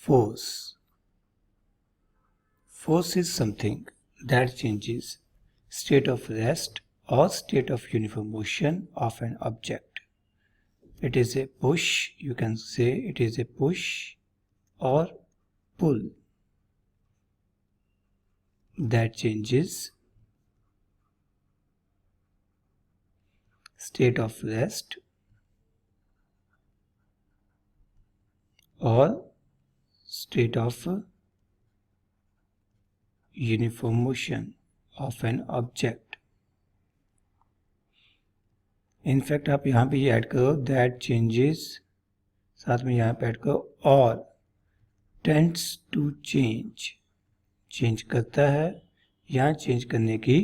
Force. Force is something that changes state of rest or state of uniform motion of an object. It is a push, you can say it is a push or pull that changes state of rest or state of uniform motion of an object. In fact आप यहाँ पे ये add करो that changes, साथ में यहाँ पे add करो और tends to change, चेंज करता है या चेंज करने की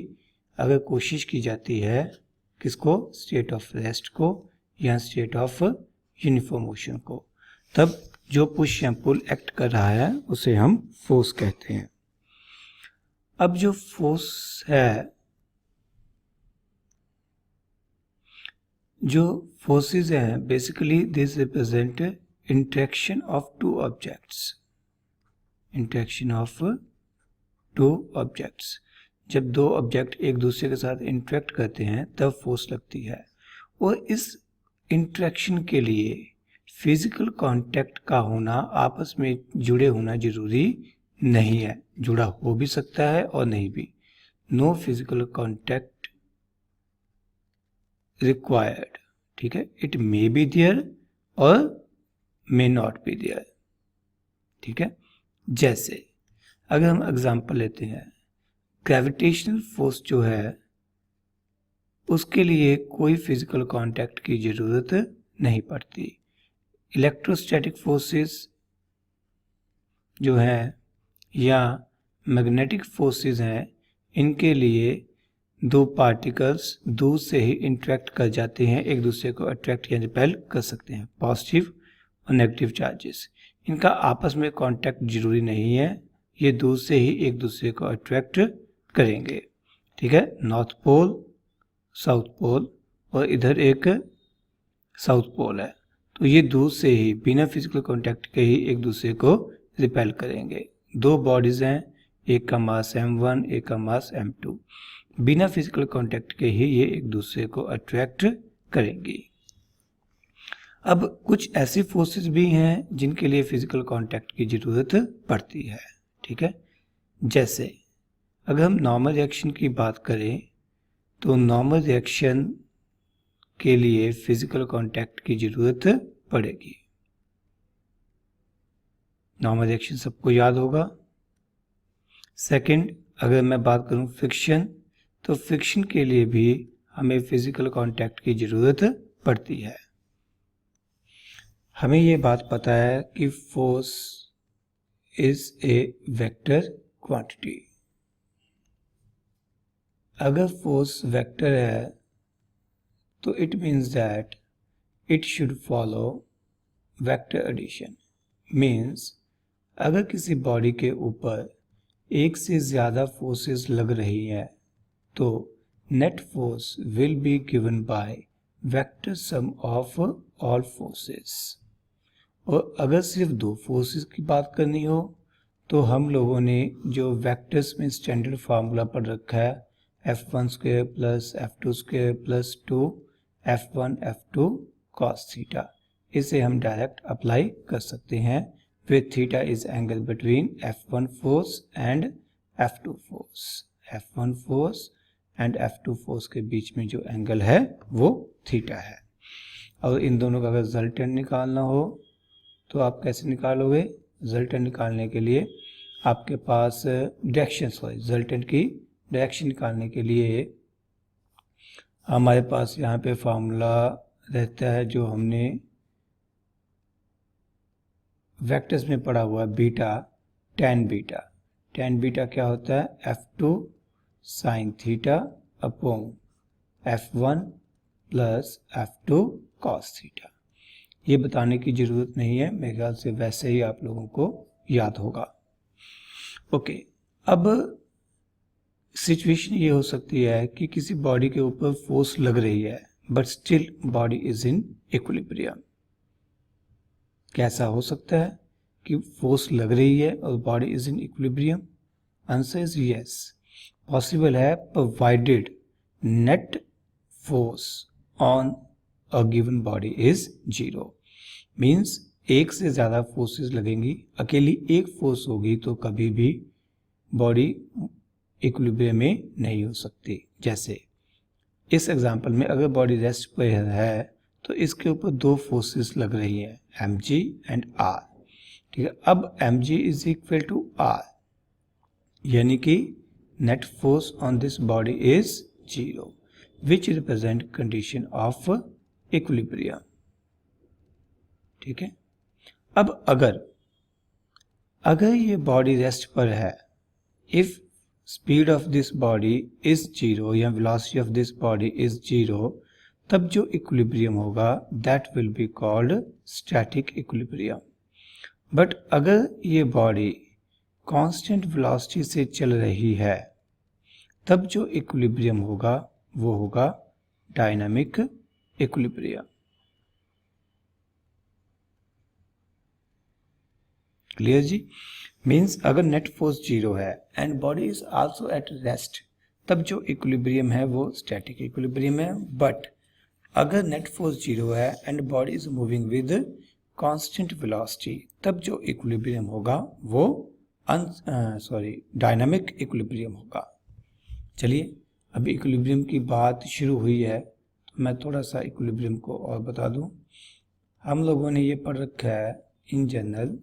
अगर कोशिश की जाती है किसको, स्टेट ऑफ रेस्ट को या स्टेट ऑफ यूनिफॉर्म मोशन को, तब जो पुश या पुल एक्ट कर रहा है उसे हम फोर्स कहते हैं। अब जो फोर्स है, जो फोर्सेस हैं, basically this represent interaction of two objects, interaction of two objects. जब दो ऑब्जेक्ट एक दूसरे के साथ इंटरेक्ट करते हैं तब फोर्स लगती है, और इस इंटरेक्शन के लिए फिजिकल कांटेक्ट का होना, आपस में जुड़े होना जरूरी नहीं है, जुड़ा हो भी सकता है और नहीं भी। नो फिजिकल कांटेक्ट रिक्वायर्ड, ठीक है, इट मे बी देयर और मे नॉट बी देयर, ठीक है। जैसे अगर हम एग्जांपल लेते हैं, ग्रेविटेशनल फोर्स जो है उसके लिए कोई फिजिकल कांटेक्ट की जरूरत नहीं पड़ती। इलेक्ट्रोस्टैटिक फोर्सेस जो है या मैग्नेटिक फोर्सेस हैं, इनके लिए दो पार्टिकल्स दूर से ही इंटरेक्ट कर जाते हैं, एक दूसरे को अट्रैक्ट या रिपेल कर सकते हैं, पॉजिटिव और नेगेटिव चार्जेस। इनका आपस में कांटेक्ट जरूरी नहीं है, ये दूर से ही एक दूसरे को अट्रैक्ट करेंगे, ठीक है। नॉर्थ पोल, साउथ पोल और इधर एक साउथ पोल है, तो ये दूर से ही बिना फिजिकल कांटेक्ट के ही एक दूसरे को रिपेल करेंगे। दो बॉडीज हैं, एक का मास m1, एक का मास m2, बिना फिजिकल कांटेक्ट के ही ये एक दूसरे को अट्रैक्ट करेंगी। अब कुछ ऐसी फोर्सेस भी हैं जिनके लिए फिजिकल कांटेक्ट की जरूरत पड़ती है, ठीक है। जैसे अगर हम नॉर्मल रिएक्शन की बात करें तो नॉर्मल रिएक्शन के लिए फिजिकल कांटेक्ट की जरूरत पड़ेगी। नॉर्मल रिएक्शन सबको याद होगा। सेकंड, अगर मैं बात करूं फ्रिक्शन, तो फ्रिक्शन के लिए भी हमें फिजिकल कांटेक्ट की जरूरत पड़ती है। हमें ये बात पता है कि force is a vector quantity. अगर फोर्स वेक्टर है तो it means that it should follow vector addition. Means अगर किसी बॉडी के ऊपर एक से ज़्यादा फोर्सेस लग रही हैं तो net force will be given by vector sum of all forces. और अगर सिर्फ दो फोर्सेस की बात करनी हो तो हम लोगों ने जो वेक्टर्स में स्टैंडर्ड फार्मूला पढ़ रखा है, f1 square plus f2 square plus 2 f1 f2 cos theta, इसे हम डायरेक्ट अप्लाई कर सकते हैं with theta is angle between f1 force and f2 force. f1 force and f2 force के बीच में जो एंगल है वो थीटा है। और इन दोनों का अगर रिजल्टेंट निकालना हो तो आप कैसे निकालोगे? रिजल्टेंट निकालने के लिए आपके पास रिजल्टेंट की डायरेक्शन निकालने के लिए हमारे पास यहाँ पे फार्मूला रहता है जो हमने वेक्टर्स में पढ़ा हुआ है, beta tan beta. tan beta क्या होता है? f2 sin theta upon f1 plus f2 cos theta. ये बताने की ज़रूरत नहीं है, मेरे ख्याल से वैसे ही आप लोगों को याद होगा। ओके, अब सिचुएशन ये हो सकती है कि किसी बॉडी के ऊपर फोर्स लग रही है but still body is in equilibrium. कैसा हो सकता है कि फोर्स लग रही है और body is in equilibrium? Answer is yes, possible है, provided net force on a given body is 0। Means एक से ज़्यादा फोर्सेस लगेंगी, अकेली एक फोर्स होगी तो कभी भी बॉडी इक्विलिब्रियम में नहीं हो सकती। जैसे इस एग्जांपल में अगर बॉडी रेस्ट पर है तो इसके ऊपर दो फोर्सेस लग रही है, mg एंड r। ठीक है, अब mg is equal to r, यानी कि net force on this body is 0 which represent condition of equilibrium. ठीक है, अब अगर ये बॉडी रेस्ट पर है, if speed of this body is 0 या velocity of this body is 0, तब जो इक्विलिब्रियम होगा that will be called static equilibrium. But अगर ये बॉडी कांस्टेंट वेलोसिटी से चल रही है, तब जो इक्विलिब्रियम होगा वो होगा डायनामिक इक्विलिब्रियम। क्लियर जी? मीन्स अगर नेट फोर्स 0 है and body is also at rest, तब जो इक्विलिब्रियम है वो स्टैटिक इक्विलिब्रियम है। बट अगर नेट फोर्स 0 है and body is moving with constant velocity, तब जो इक्विलिब्रियम होगा वो डायनामिक इक्विलिब्रियम होगा। चलिए, अभी इक्विलिब्रियम की बात शुरू हुई है तो मैं थोड़ा सा इक्विलिब्रियम को और बता दूं। हम लोगों ने ये पढ़ रखा है इन जनरल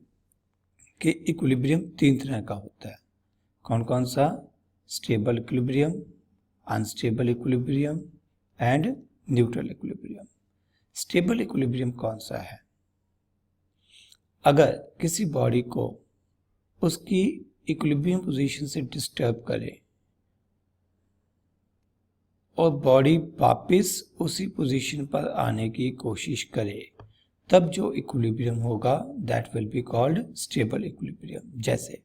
कि इक्विलिब्रियम 3 तरह का होता है। कौन कौन सा? Stable equilibrium, unstable equilibrium and neutral equilibrium. Stable equilibrium कौन सा है? अगर किसी बॉडी को उसकी इक्विलिब्रियम पोजीशन से डिस्टर्ब करे और बॉडी वापस उसी पोजीशन पर आने की कोशिश करे, तब जो इक्विलिब्रियम होगा that will be called stable equilibrium. जैसे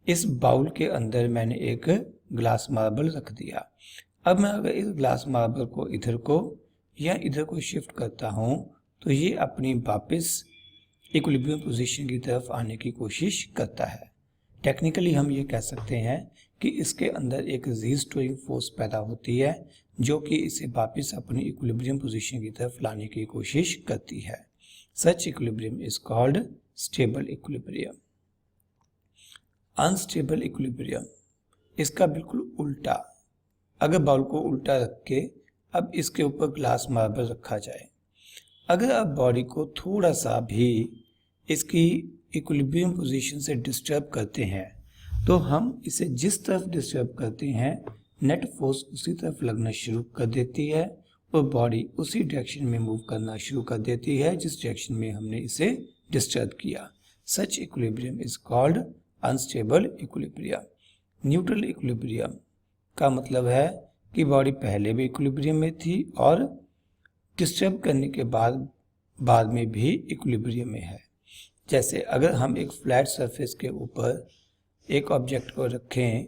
इस बाउल के अंदर मैंने एक ग्लास मार्बल रख दिया। अब मैं अगर इस ग्लास मार्बल को इधर को या इधर को शिफ्ट करता हूं तो ये अपनी वापस इक्विलिब्रियम पोजीशन की तरफ आने की कोशिश करता है। टेक्निकली हम ये कह सकते हैं कि इसके अंदर एक रीस्टोरिंग फोर्स पैदा होती है जो कि इसे वापस अपनी इक्विलिब्रियम पोजीशन की तरफ लाने की कोशिश करती है। Such equilibrium is called stable equilibrium. Unstable equilibrium, इसका बिल्कुल उल्टा। अगर बाउल को उल्टा रख के अब इसके ऊपर ग्लास मार्बल रखा जाए, अगर आप बॉडी को थोड़ा सा भी इसकी इक्विलिब्रियम पोजीशन से डिस्टर्ब करते हैं तो हम इसे जिस तरफ डिस्टर्ब करते हैं नेट फोर्स उसी तरफ लगना शुरू कर देती है और बॉडी उसी डायरेक्शन में मूव करना शुरू कर देती है जिस डायरेक्शन में हमने इसे डिस्टर्ब किया। Such equilibrium is called unstable equilibrium. Neutral equilibrium का मतलब है कि बॉडी पहले भी इक्विलिब्रियम में थी और डिस्टर्ब करने के बाद में भी इक्विलिब्रियम में है। जैसे अगर हम एक फ्लैट सरफेस के ऊपर एक ऑब्जेक्ट को रखें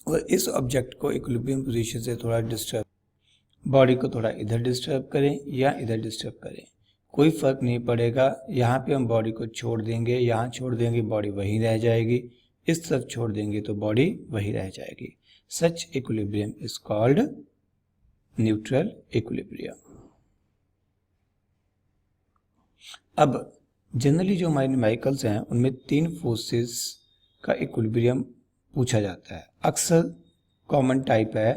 और इस ऑब्जेक्ट को इक्विलिब्रियम पोजीशन से थोड़ा डिस्टर्ब, बॉडी को थोड़ा इधर डिस्टर्ब करें या इधर डिस्टर्ब करें, कोई फर्क नहीं पड़ेगा। यहाँ पे हम बॉडी को छोड़ देंगे, यहाँ छोड़ देंगे बॉडी वहीं रह जाएगी, इस तरफ छोड़ देंगे तो बॉडी वहीं रह जाएगी। Such equilibrium is called neutral equilibrium. अब जनरली जो हमारे न्यूमेरिकल्स हैं उनमें 3 फोर्सेस का इक्विलिब्रियम पूछा जाता है। अक्सर कॉमन टाइप है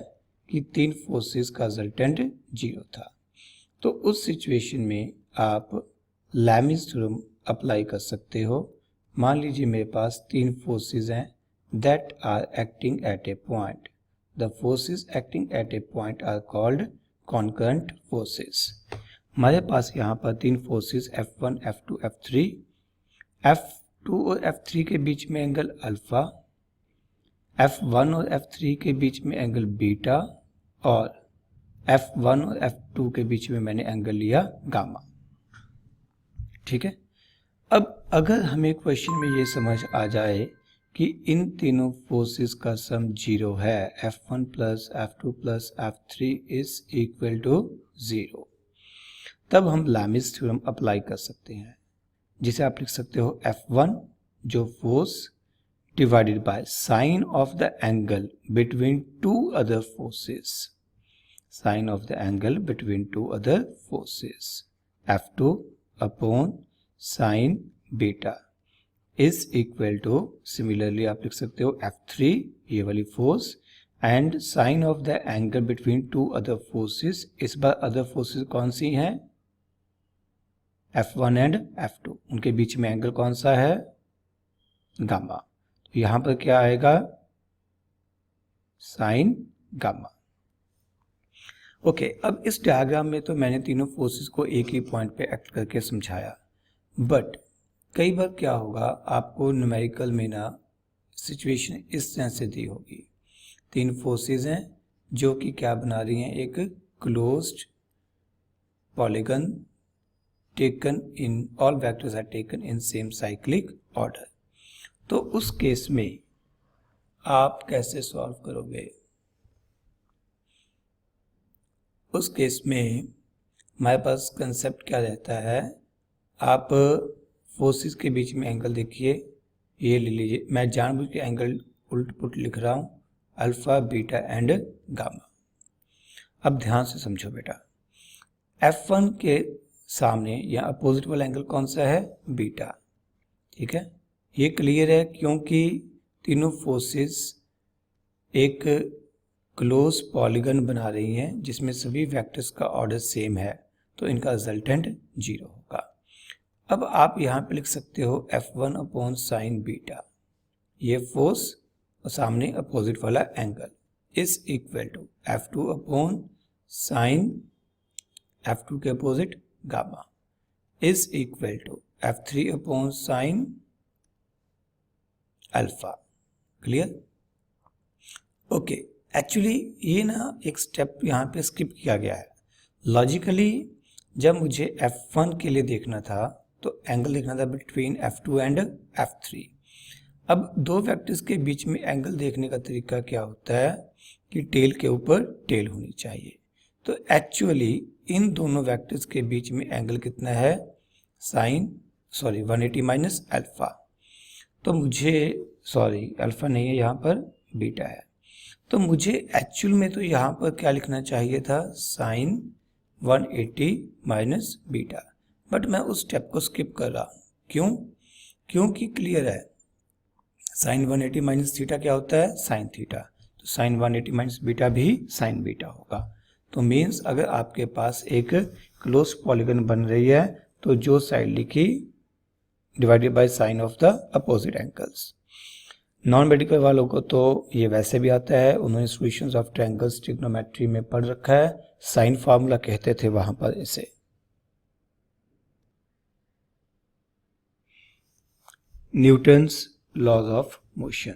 कि 3 फोर्सेस का रिजल्टेंट 0 था। तो उस सिचुएशन में आप लैमिस थ्योरम अप्लाई कर सकते हो। मान लीजिए मेरे पास 3 फोर्सेस हैं that are acting at a point. The forces acting at a point are called concurrent forces. हमारे पास यहाँ पर 3 forces F1, F2, F3। F2 और F3 के बीच में एंगल अल्फा, F1 और F3 के बीच में एंगल बीटा और F1 और F2 के बीच में मैंने एंगल लिया गामा। ठीक है, अब अगर हमें क्वेश्चन में ये समझ आ जाए कि इन तीनों फोर्सेस का सम 0 है, F1 plus F2 plus F3 is equal to 0, तब हम लैमिस थ्योरम अप्लाई कर सकते हैं। जिसे आप लिख सकते हो F1 जो force divided by sine of the angle between two other forces, sine of the angle between two other forces, F2 upon sine beta is equal to, similarly आप लिख सकते हो F3 ये वाली force and sine of the angle between two other forces, इस बार other forces कौन सी हैं, F1 एंड F2, उनके बीच में एंगल कौन सा है, गामा। तो यहां पर क्या आएगा, साइन गामा। ओके, अब इस डायग्राम में तो मैंने तीनों फोर्सेस को एक ही पॉइंट पे एक्ट करके समझाया, बट कई बार क्या होगा, आपको न्यूमेरिकल में ना सिचुएशन इस तरह से दी होगी, तीन फोर्सेस हैं जो कि क्या बना रही हैं, एक closed polygon taken in, all vectors are taken in same cyclic order. तो उस केस में आप कैसे सॉल्व करोगे, उस केस में हमारे पास कंसेप्ट क्या रहता है, आप फोर्सेस के बीच में एंगल देखिए, ये ले लीजिए, मैं जानबूझ के एंगल उल्ट पुट लिख रहा हूं, अल्फा बीटा एंड गामा। अब ध्यान से समझो बेटा, F1 के सामने या अपोजिट वाला एंगल कौन सा है, बीटा, ठीक है, ये क्लियर है क्योंकि तीनों फोर्सेस एक क्लोज पॉलीगन बना रही हैं जिसमें सभी वेक्टर्स का ऑर्डर सेम है, तो इनका रिजल्टेंट 0 होगा। अब आप यहाँ पे लिख सकते हो F1 अपॉन साइन बीटा, ये फोर्स और सामने अपोजिट वाला angle is equal to F2 upon sine, F2 के opposite gamma is equal to F3 upon sine alpha. Clear? Okay, actually ये ना एक स्टेप यहाँ पे स्किप किया गया है। लॉजिकली जब मुझे F1 के लिए देखना था तो एंगल देखना था बिटवीन F2 एंड F3। अब दो वेक्टर्स के बीच में एंगल देखने का तरीका क्या होता है कि टेल के ऊपर टेल होनी चाहिए। तो एक्चुअली इन दोनों वेक्टर्स के बीच में एंगल कितना है, साइन 180 माइनस अल्फा। तो मुझे अल्फा नहीं है, यहाँ पर बीटा है। तो मुझे एक्चुअल में तो यहाँ पर क्या लिखना चाहिए था, साइन 180 माइनस बीटा, बट मैं उस स्टेप को स्किप कर रहा हूँ। क्यों? क्योंकि क्लियर है, साइन 180 माइनस थीटा क्या होता है, साइन थीटा, तो साइन 180 माइनस बीटा भी साइन बीटा होगा। तो मीन्स अगर आपके पास एक क्लोज पॉलीगन बन रही है तो जो साइड लिखी divided by sine of the opposite angles. Non medical वालों को तो ये वैसे भी आता है, उन्होंने सॉल्यूशंस ऑफ ट्रायंगल्स ट्रिग्नोमेट्री में पढ़ रखा है, साइन फार्मूला कहते थे वहां पर इसे। Newton's laws of motion.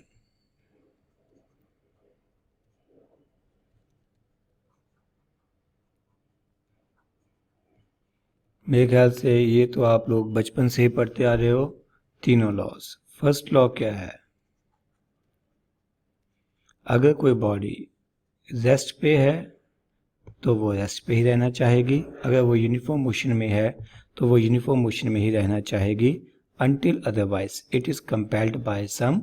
मेरे ख्याल से ये तो आप लोग बचपन से ही पढ़ते आ रहे हो, तीनों लॉज। फर्स्ट लॉ क्या है, अगर कोई बॉडी रेस्ट पे है तो वो रेस्ट पे ही रहना चाहेगी, अगर वो यूनिफॉर्म मोशन में है तो वो यूनिफॉर्म मोशन में ही रहना चाहेगी, until otherwise it is compelled by some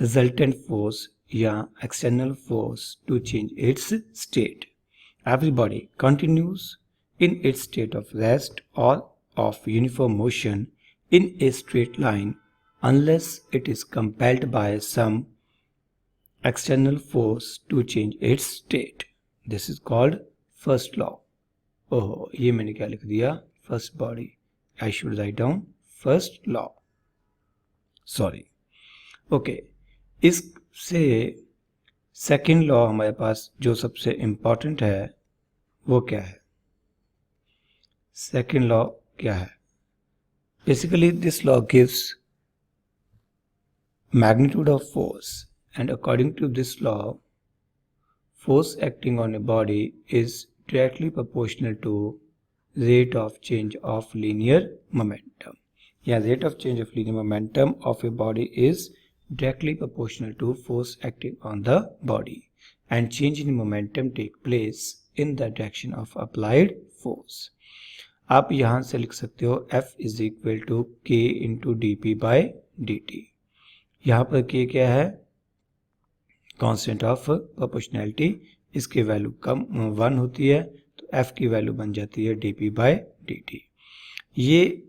resultant force या external force to change its state. Every body continues in its state of rest or of uniform motion in a straight line unless it is compelled by some external force to change its state. This is called first law. ओहो, ये मैंने क्या लिख दिया, first body. I should write down first law. Okay, इससे second law हमारे पास जो सबसे इंपॉर्टेंट है वो क्या है, सेकेंड लॉ क्या है, basically this law gives magnitude of force, and according to this law force acting on a body is directly proportional to rate of change of linear momentum. Yeah, rate of change of linear momentum of a body is directly proportional to force acting on the body, and change in momentum take place in the direction of applied force. आप यहाँ से लिख सकते हो F is equal to के into D p by d T. यहाँ पर के क्या है, कांस्टेंट ऑफ प्रोपोर्शनैलिटी, इसकी वैल्यू कम 1 होती है तो F की वैल्यू बन जाती है D p by d T. ये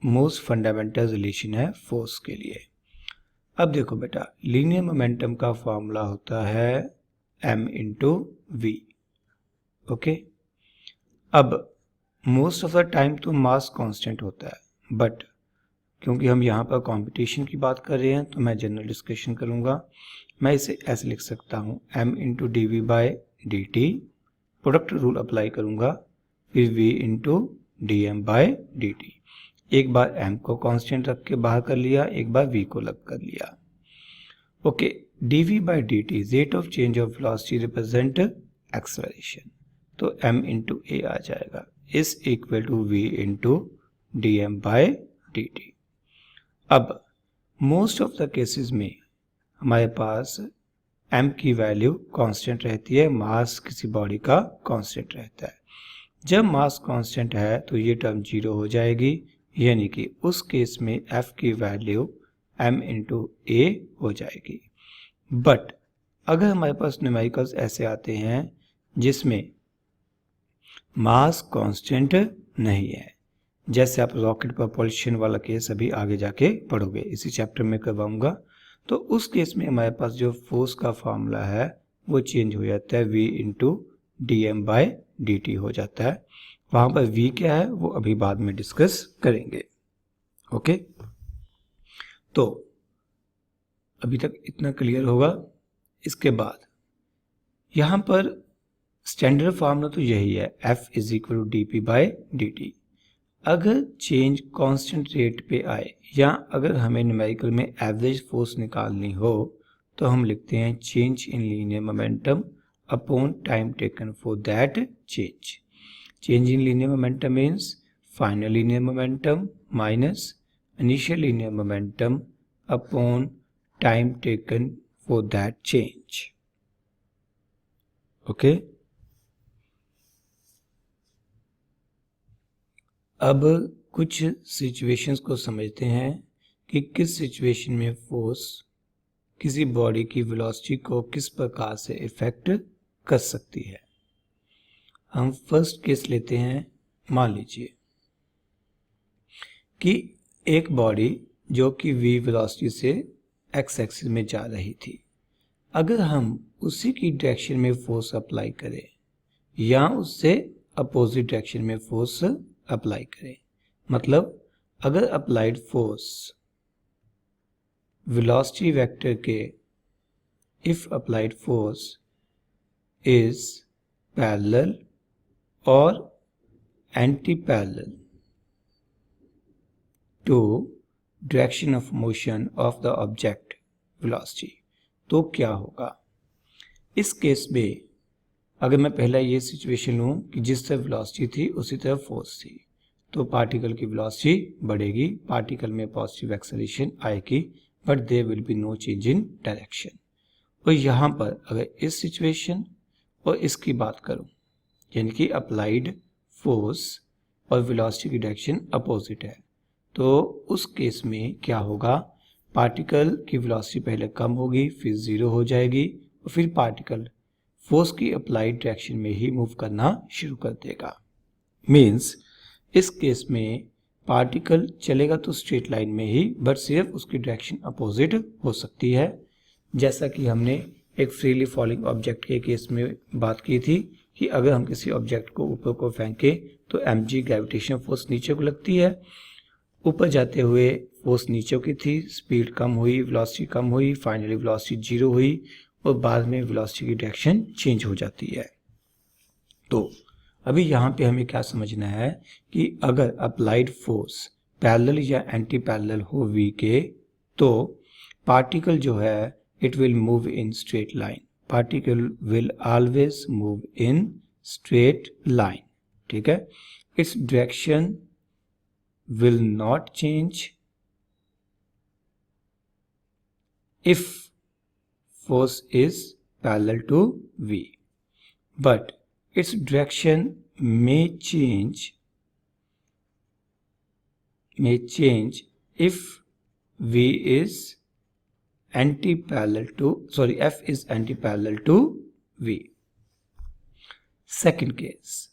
मोस्ट फंडामेंटल रिलेशन है फोर्स के लिए। अब देखो बेटा, लीनियर मोमेंटम का फॉर्मूला होता है m इंटू वी। ओके, अब मोस्ट ऑफ द टाइम तो मास कांस्टेंट होता है, बट क्योंकि हम यहाँ पर कंपटीशन की बात कर रहे हैं तो मैं जनरल डिस्कशन करूँगा। मैं इसे ऐसे लिख सकता हूँ m into d v by d t, product rule apply करूँगा, फिर v into d m by d t. एक बार m को कांस्टेंट रख के बाहर कर लिया, एक बार v को लग कर लिया। Okay, d v by d t rate of change of velocity represent acceleration, तो m इंटू ए आ जाएगा, is equal to v into d m by d t. अब मोस्ट ऑफ द केसेस में हमारे पास m की value constant रहती है, मास किसी बॉडी का कांस्टेंट रहता है। जब मास कांस्टेंट है तो ये टर्म 0 हो जाएगी, यानी कि उस केस में f की वैल्यू m इंटू ए हो जाएगी। बट अगर हमारे पास न्यूमेरिकल्स ऐसे आते हैं जिसमें मास कांस्टेंट नहीं है, जैसे आप रॉकेट propulsion वाला केस अभी आगे जाके पढ़ोगे, इसी चैप्टर में करवाऊंगा, तो उस केस में हमारे पास जो फोर्स का फॉर्मूला है वो चेंज हो जाता है, v into d m by d t हो जाता है। वहां पर v क्या है वो अभी बाद में डिस्कस करेंगे। ओके, तो अभी तक इतना क्लियर होगा। इसके बाद यहां पर स्टैंडर्ड फार्मूला तो यही है, F is equal to d p by d t. अगर चेंज कांस्टेंट रेट पे आए या अगर हमें न्यूमेरिकल में एवरेज फोर्स निकालनी हो तो हम लिखते हैं change in linear momentum upon time taken for that change. Change in linear momentum means final linear momentum minus initial linear momentum upon time taken for that change. Okay, अब कुछ situations को समझते हैं कि किस सिचुएशन में force किसी body की वेलोसिटी को किस प्रकार से इफेक्ट कर सकती है। हम फर्स्ट केस लेते हैं, मान लीजिए कि एक बॉडी जो कि v वेलोसिटी से x एक्सिस में जा रही थी, अगर हम उसी की डायरेक्शन में फोर्स अप्लाई करें या उससे अपोजिट डायरेक्शन में फोर्स अप्लाई करें, मतलब अगर अप्लाइड फोर्स वेलोसिटी वेक्टर के if applied force is parallel और anti parallel to direction of motion of the object velocity, तो क्या होगा। इस केस में अगर मैं पहला ये सिचुएशन लूँ कि जिस तरह वेलोसिटी थी उसी तरह फोर्स थी, तो पार्टिकल की वेलोसिटी बढ़ेगी, पार्टिकल में पॉजिटिव एक्सेलरेशन आएगी, but there will be no change in direction. और यहाँ पर अगर इस सिचुएशन और इसकी बात करूँ, यानी कि अप्लाइड फोर्स और वेलोसिटी की डायरेक्शन अपोजिट है, तो उस केस में क्या होगा, पार्टिकल की वेलोसिटी पहले कम होगी, फिर 0 हो जाएगी और फिर पार्टिकल फोर्स की अप्लाइड डायरेक्शन में ही मूव करना शुरू कर देगा। मीन्स इस केस में पार्टिकल चलेगा तो स्ट्रेट लाइन में ही, बट सिर्फ उसकी डायरेक्शन अपोजिट हो सकती है, जैसा कि हमने एक फ्रीली फॉलिंग ऑब्जेक्ट के केस में बात की थी कि अगर हम किसी ऑब्जेक्ट को ऊपर को फेंके तो mg ग्रेविटेशन फोर्स नीचे को लगती है, ऊपर जाते हुए फोर्स नीचे की थी, स्पीड कम हुई, वेलोसिटी कम हुई, फाइनली वेलोसिटी 0 हुई और बाद में वेलोसिटी की डायरेक्शन चेंज हो जाती है। तो अभी यहाँ पे हमें क्या समझना है कि अगर अप्लाइड फोर्स पैरेलल या एंटी पैरेलल हो v के, तो पार्टिकल जो है it will move in straight line, particle will always move in straight line, ठीक है। Its direction will not change if force is parallel to v, but its direction may change may change if V is anti-parallel to, F is anti-parallel to V. Second case,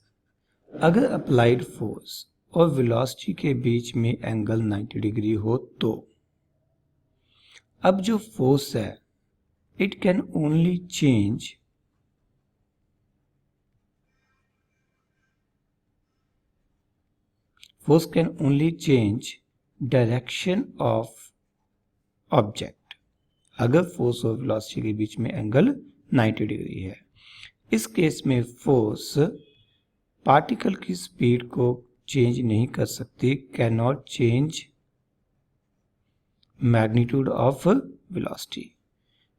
अगर applied force और velocity के बीच में angle 90 degree हो तो अब जो force है it can only change direction of object अगर फोर्स और वेलोसिटी के बीच में एंगल 90 डिग्री है। इस केस में फोर्स पार्टिकल की स्पीड को चेंज नहीं कर सकती, can not change magnitude of velocity.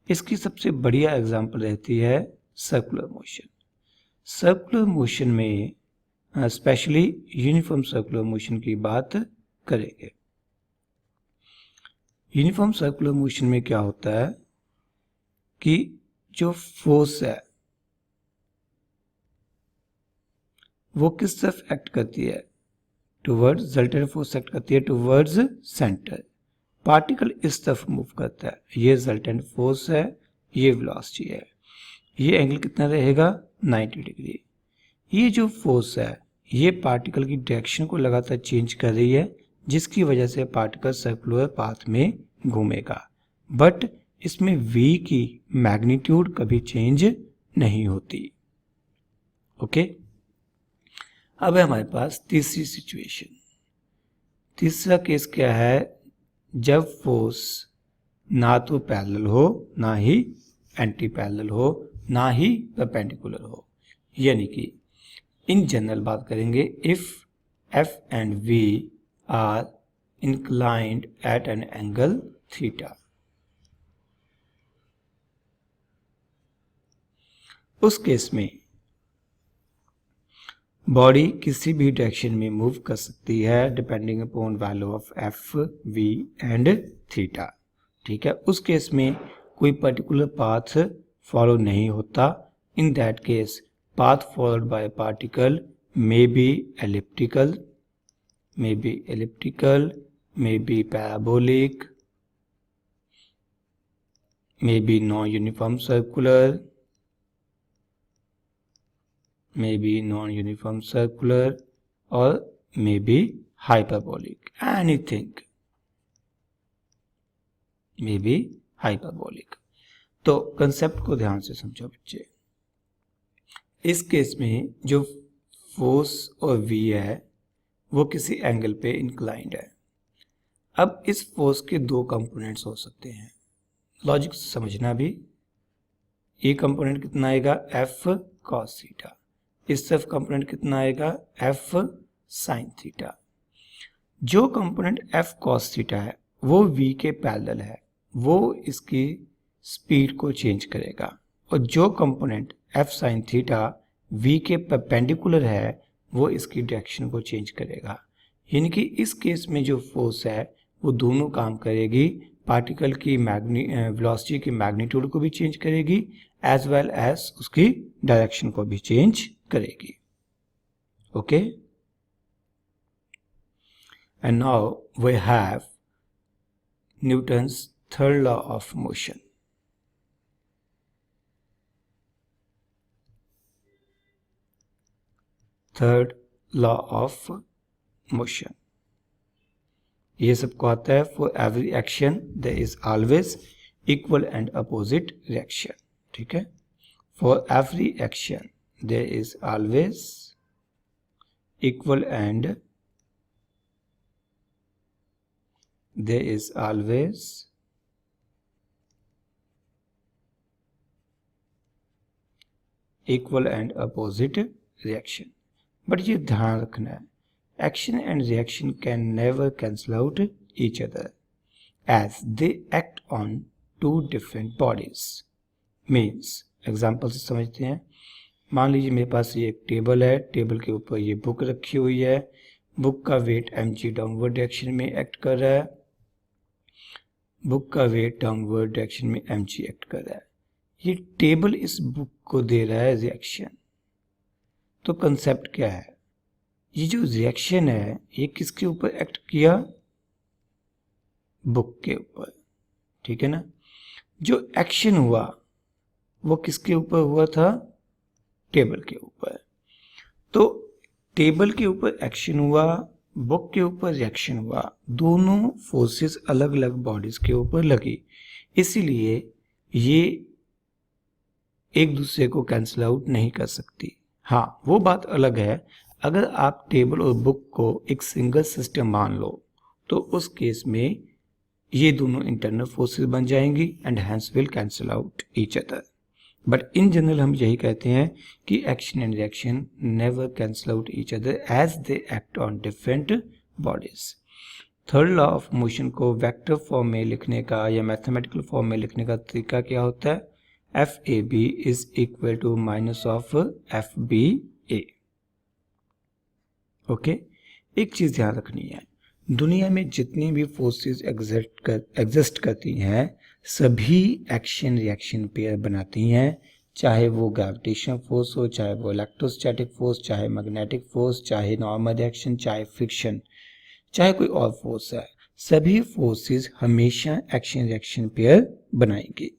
इसकी सबसे बढ़िया एग्जांपल रहती है सर्कुलर मोशन। सर्कुलर मोशन में स्पेशली यूनिफॉर्म सर्कुलर मोशन की बात करेंगे। यूनिफॉर्म सर्कुलर मोशन में क्या होता है कि जो फोर्स है वो किस तरफ एक्ट करती है, टुवर्ड्स, रिजल्टेंट फोर्स एक्ट करती है टुवर्ड्स सेंटर। पार्टिकल इस तरफ मूव करता है, ये रिजल्टेंट फोर्स है, ये वेलोसिटी है। ये एंगल कितना रहेगा 90 डिग्री। ये जो फोर्स है ये पार्टिकल की डायरेक्शन को लगातार चेंज कर रही है, जिसकी वजह से पार्टिकल सर्कुलर पाथ में घूमेगा, बट इसमें v की मैग्नीट्यूड कभी चेंज नहीं होती। ओके, अब है हमारे पास तीसरी सिचुएशन। तीसरा केस क्या है, जब फोर्स ना तो पैरेलल हो, ना ही एंटी पैरेलल हो, ना ही परपेंडिकुलर हो। यानी कि इन जनरल बात करेंगे, if F and V are inclined at an angle theta. उस केस में बॉडी किसी भी डायरेक्शन में मूव कर सकती है depending upon value of F, V and theta. ठीक है, उस केस में कोई पर्टिकुलर पाथ फॉलो नहीं होता। In that case path followed by a particle may be elliptical, may be parabolic, may be non-uniform circular, or may be hyperbolic. Anything may be hyperbolic. तो concept को ध्यान से समझो बच्चे। इस केस में जो फोर्स और V है वो किसी एंगल पे इंक्लाइंड है। अब इस फोर्स के दो कंपोनेंट्स हो सकते हैं, लॉजिक समझना भी। ये कंपोनेंट कितना आएगा F cos थीटा, इस तरफ कंपोनेंट कितना आएगा F sin थीटा। जो कंपोनेंट F cos थीटा है वो V के पैरेलल है, वो इसकी स्पीड को चेंज करेगा, और जो component F sin theta V के परपेंडिकुलर है वो इसकी डायरेक्शन को चेंज करेगा। यानी कि इस केस में जो फोर्स है वो दोनों काम करेगी, पार्टिकल की वेलोसिटी की मैग्नीट्यूड को भी चेंज करेगी एज वेल एज उसकी डायरेक्शन को भी चेंज करेगी। Okay, and now we have Newton's third law of motion. Third law of motion, ये सबको आता है। For every action there is always equal and opposite reaction. ठीक है, for every action there is always equal and there is always equal and opposite reaction. But ये ध्यान रखना है, action and reaction can never cancel out each other as they act on two different bodies. Means example से समझते हैं। मान लीजिए मेरे पास ये एक टेबल है, टेबल के ऊपर ये बुक रखी हुई है, बुक का वेट mg डाउनवर्ड डायरेक्शन में एक्ट कर रहा है, बुक का वेट डाउनवर्ड डायरेक्शन में mg एक्ट कर रहा है। ये टेबल इस बुक को दे रहा है रिएक्शन। तो कंसेप्ट क्या है, ये जो रिएक्शन है ये किसके ऊपर एक्ट किया, बुक के ऊपर, ठीक है ना। जो एक्शन हुआ वो किसके ऊपर हुआ था, टेबल के ऊपर। तो टेबल के ऊपर एक्शन हुआ, बुक के ऊपर रिएक्शन हुआ, दोनों फोर्सेस अलग अलग बॉडीज के ऊपर लगी, इसीलिए ये एक दूसरे को कैंसिल आउट नहीं कर सकती। हाँ, वो बात अलग है अगर आप टेबल और बुक को एक सिंगल सिस्टम मान लो तो उस केस में ये दोनों इंटरनल फोर्सेस बन जाएंगी and hence will cancel out each other. But in general हम यही कहते हैं कि action and reaction never cancel out each other as they act on different bodies. Third law of motion को वेक्टर फॉर्म में लिखने का या मैथमेटिकल फॉर्म में लिखने का तरीका क्या होता है, F A B is equal to minus of F B A. Okay, एक चीज ध्यान रखनी है, दुनिया में जितनी भी फोर्सेस एग्जिस्ट करती हैं सभी एक्शन रिएक्शन पेयर बनाती हैं, चाहे वो ग्रेविटेशन फोर्स हो, चाहे वो इलेक्ट्रोस्टैटिक फोर्स, चाहे मैग्नेटिक फोर्स, चाहे नॉर्मल रिएक्शन, चाहे फ्रिक्शन, चाहे कोई और फोर्स है, सभी फोर्सेस हमेशा एक्शन रिएक्शन पेयर बनाएंगी।